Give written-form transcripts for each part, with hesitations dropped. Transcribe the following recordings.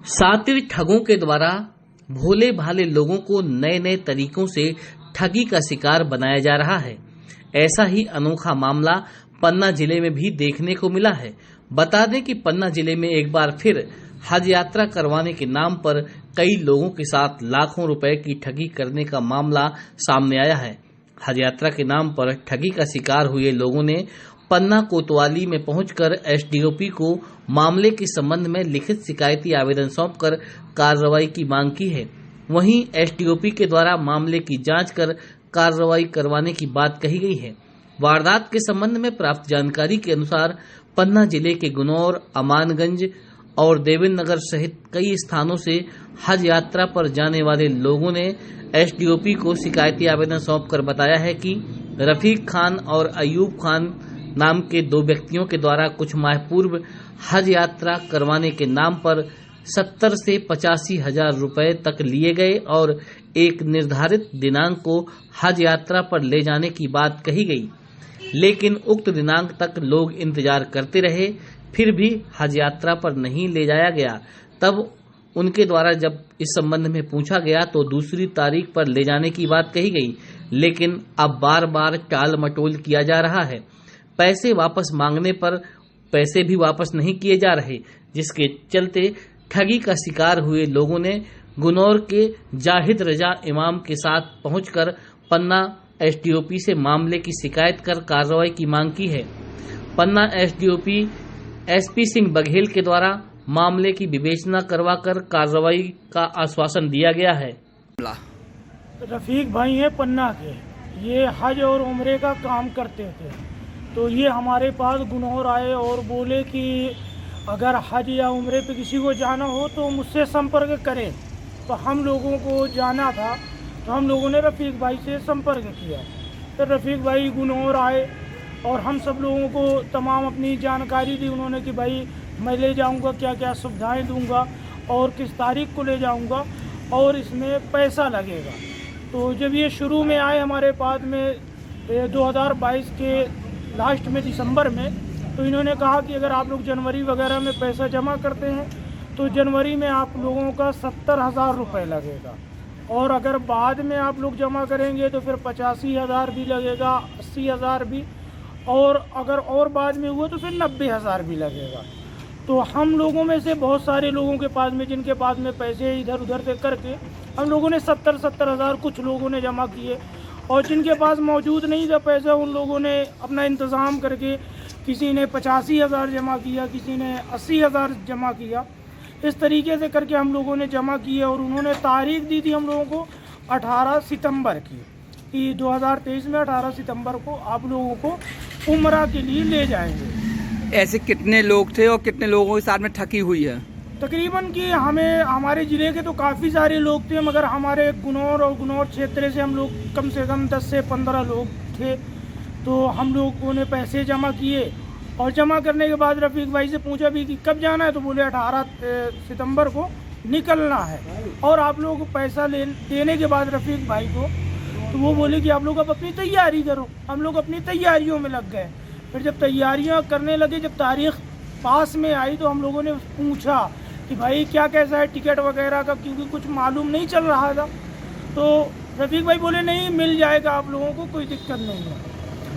शातिर ठगों के द्वारा भोले भाले लोगों को नए नए तरीकों से ठगी का शिकार बनाया जा रहा है। ऐसा ही अनोखा मामला पन्ना जिले में भी देखने को मिला है। बता दें कि पन्ना जिले में एक बार फिर हज यात्रा करवाने के नाम पर कई लोगों के साथ लाखों रुपए की ठगी करने का मामला सामने आया है। हज यात्रा के नाम पर ठगी का शिकार हुए लोगों ने पन्ना कोतवाली में पहुंचकर एसडीओपी को मामले के संबंध में लिखित शिकायती आवेदन सौंपकर कार्रवाई की मांग की है। वहीं एसडीओपी के द्वारा मामले की जांच कर कार्रवाई करवाने की बात कही गई है। वारदात के संबंध में प्राप्त जानकारी के अनुसार पन्ना जिले के गुनौर, अमानगंज और देवेंद्र नगर सहित कई स्थानों से हज यात्रा पर जाने वाले लोगों ने एसडीओपी को शिकायती आवेदन सौंपकर बताया है कि रफीक खान और अयूब खान नाम के दो व्यक्तियों के द्वारा कुछ माह पूर्व हज यात्रा करवाने के नाम पर 70 से 85 हजार रुपए तक लिए गए और एक निर्धारित दिनांक को हज यात्रा पर ले जाने की बात कही गई, लेकिन उक्त दिनांक तक लोग इंतजार करते रहे, फिर भी हज यात्रा पर नहीं ले जाया गया। तब उनके द्वारा जब इस संबंध में पूछा गया तो दूसरी तारीख पर ले जाने की बात कही गई, लेकिन अब बार बार टाल मटोल किया जा रहा है। पैसे वापस मांगने पर पैसे भी वापस नहीं किए जा रहे, जिसके चलते ठगी का शिकार हुए लोगों ने गुनौर के जाहिद रजा इमाम के साथ पहुंचकर पन्ना एसडीओपी से मामले की शिकायत कर कार्रवाई की मांग की है। पन्ना एसडीओपी एसपी सिंह बघेल के द्वारा मामले की विवेचना करवाकर कार्रवाई का आश्वासन दिया गया है। रफीक भाई है पन्ना के, ये हज और उम्रे का काम करते थे, तो ये हमारे पास गुनौर आए और बोले कि अगर हज या उम्रे पे किसी को जाना हो तो मुझसे संपर्क करें। तो हम लोगों को जाना था, तो हम लोगों ने रफीक भाई से संपर्क किया। तो रफीक भाई गुनौर आए और हम सब लोगों को तमाम अपनी जानकारी दी उन्होंने कि भाई मैं ले जाऊंगा, क्या क्या सुविधाएं दूंगा और किस तारीख को ले जाऊंगा और इसमें पैसा लगेगा। तो जब ये शुरू में आए हमारे पास में 2022 के लास्ट में दिसंबर में, तो इन्होंने कहा कि अगर आप लोग जनवरी वगैरह में पैसा जमा करते हैं तो जनवरी में आप लोगों का 70,000 रुपये लगेगा, और अगर बाद में आप लोग जमा करेंगे तो फिर 85,000 भी लगेगा, 80,000 भी, और अगर और बाद में हुआ तो फिर 90,000 भी लगेगा। तो हम लोगों में से बहुत सारे लोगों के पास में जिनके पास में पैसे इधर उधर से करके हम लोगों ने 70,000 कुछ लोगों ने जमा किए, और जिनके पास मौजूद नहीं था पैसा उन लोगों ने अपना इंतज़ाम करके किसी ने 85,000 जमा किया, किसी ने 80,000 जमा किया। इस तरीके से करके हम लोगों ने जमा किए और उन्होंने तारीख दी थी हम लोगों को 18 सितंबर की, कि 2023 में 18 सितंबर को आप लोगों को उम्रा के लिए ले जाएंगे। ऐसे कितने लोग थे और कितने लोगों के साथ में ठगी हुई है? तकरीबन कि हमारे ज़िले के तो काफ़ी सारे लोग थे, मगर हमारे गुनौर और गुनौर क्षेत्र से हम लोग कम से कम 10 से 15 लोग थे। तो हम लोगों ने पैसे जमा किए और जमा करने के बाद रफीक भाई से पूछा भी कि कब जाना है, तो बोले 18 सितंबर को निकलना है। और आप लोग पैसा देने के बाद रफीक भाई को, तो वो बोले कि आप लोग अब अपनी तैयारी करो। हम लोग अपनी तैयारियों में लग गए। फिर जब तैयारियां करने लगे, जब तारीख पास में आई तो हम लोगों ने पूछा कि भाई क्या कैसा है टिकट वगैरह का, क्योंकि कुछ मालूम नहीं चल रहा था। तो रफीक भाई बोले नहीं, मिल जाएगा आप लोगों को, कोई दिक्कत नहीं है।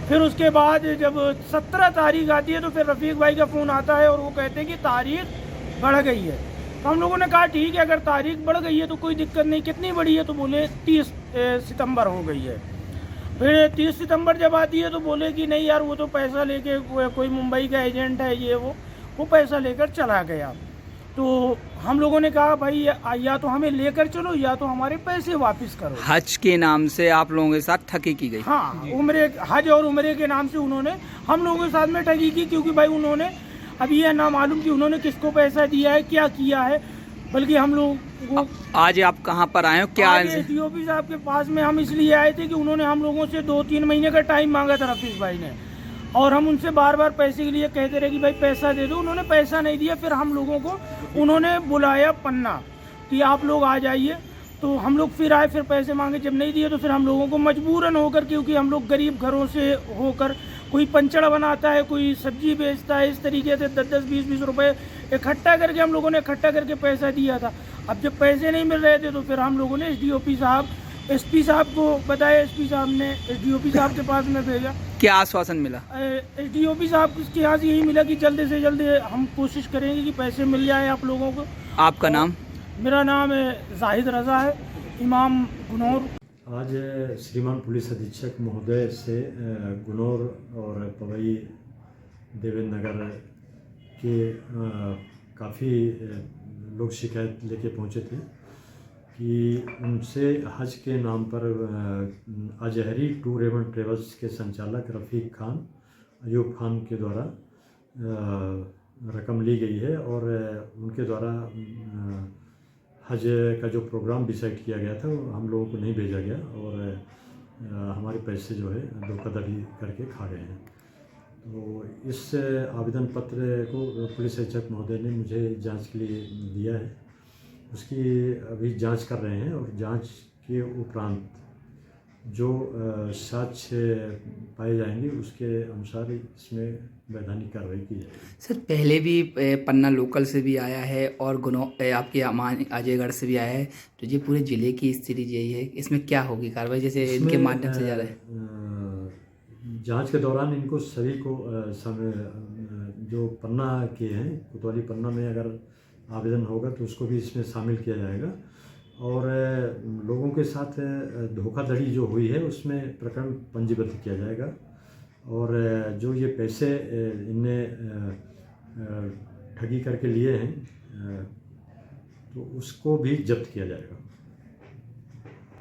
फिर उसके बाद जब 17 तारीख आती है तो फिर रफीक भाई का फ़ोन आता है और वो कहते हैं कि तारीख बढ़ गई है। तो हम लोगों ने कहा ठीक है, अगर तारीख बढ़ गई है तो कोई दिक्कत नहीं, कितनी बड़ी है, तो बोले 30 सितंबर हो गई है। फिर 30 सितंबर जब आती है तो बोले कि नहीं यार, वो तो पैसा लेके कोई मुंबई का एजेंट है, ये वो पैसा लेकर चला गया। तो हम लोगों ने कहा भाई या तो हमें लेकर चलो या तो हमारे पैसे वापस करो। हज के नाम से आप लोगों के साथ ठगी की गई? हाँ, हज और उम्रे के नाम से उन्होंने हम लोगों के साथ में ठगी की, क्योंकि भाई उन्होंने अभी यह ना मालूम कि उन्होंने किसको पैसा दिया है, क्या किया है। बल्कि हम लोग आज आप कहाँ पर आए हो? क्या एसडीओपी साहब के पास में हम इसलिए आए थे कि उन्होंने हम लोगों से 2-3 महीने का टाइम मांगा था रफीक भाई ने, और हम उनसे बार बार पैसे के लिए कहते रहे कि भाई पैसा दे दो। उन्होंने पैसा नहीं दिया। फिर हम लोगों को उन्होंने बुलाया पन्ना कि आप लोग आ जाइए। तो हम लोग फिर आए, फिर पैसे मांगे, जब नहीं दिए तो फिर हम लोगों को मजबूरन होकर, क्योंकि हम लोग गरीब घरों से होकर, कोई पंचड़ बनाता है, कोई सब्जी बेचता है, इस तरीके से 10-10, 20-20 रुपए इकट्ठा करके हम लोगों ने इकट्ठा करके पैसा दिया था। अब जब पैसे नहीं मिल रहे थे तो फिर हम लोगों ने एसडीओपी साहब, एसपी साहब को बताया। एसपी साहब ने एसडीओपी साहब के पास में भेजा। क्या आश्वासन मिला? एसडीओपी साहब के यहाँ से यही मिला कि जल्दी से जल्दी हम कोशिश करेंगे कि पैसे मिल जाए आप लोगों को। आपका नाम? मेरा नाम है जाहिद रजा है, इमाम गुनौर। आज श्रीमान पुलिस अधीक्षक महोदय से गुनौर और पवई देवेंद्र नगर के काफ़ी लोग शिकायत लेके पहुंचे थे कि उनसे हज के नाम पर अजहरी टूर एवं ट्रेवल्स के संचालक रफ़ीक खान, अयूब खान के द्वारा रकम ली गई है और उनके द्वारा हज का जो प्रोग्राम डिसाइड किया गया था वो हम लोगों को नहीं भेजा गया और हमारे पैसे जो है धोखाधड़ी करके खा गए हैं। तो इस आवेदन पत्र को पुलिस अधीक्षक महोदय ने मुझे जांच के लिए दिया है। उसकी अभी जांच कर रहे हैं और जांच के उपरांत जो साक्ष्य पाए जाएंगे उसके अनुसार इसमें वैधानिक कार्रवाई की जाएगी। सर पहले भी पन्ना लोकल से भी आया है और आपके अजयगढ़ से भी आया है, तो ये पूरे ज़िले की स्थिति यही है, इसमें क्या होगी कार्रवाई जैसे इनके माध्यम से जा रहा है? जांच के दौरान इनको सभी को जो पन्ना के हैं, कोतवाली पन्ना में अगर आवेदन होगा तो उसको भी इसमें शामिल किया जाएगा और लोगों के साथ धोखाधड़ी जो हुई है उसमें प्रकरण पंजीबद्ध किया जाएगा और जो ये पैसे इनने ठगी करके लिए हैं तो उसको भी जब्त किया जाएगा।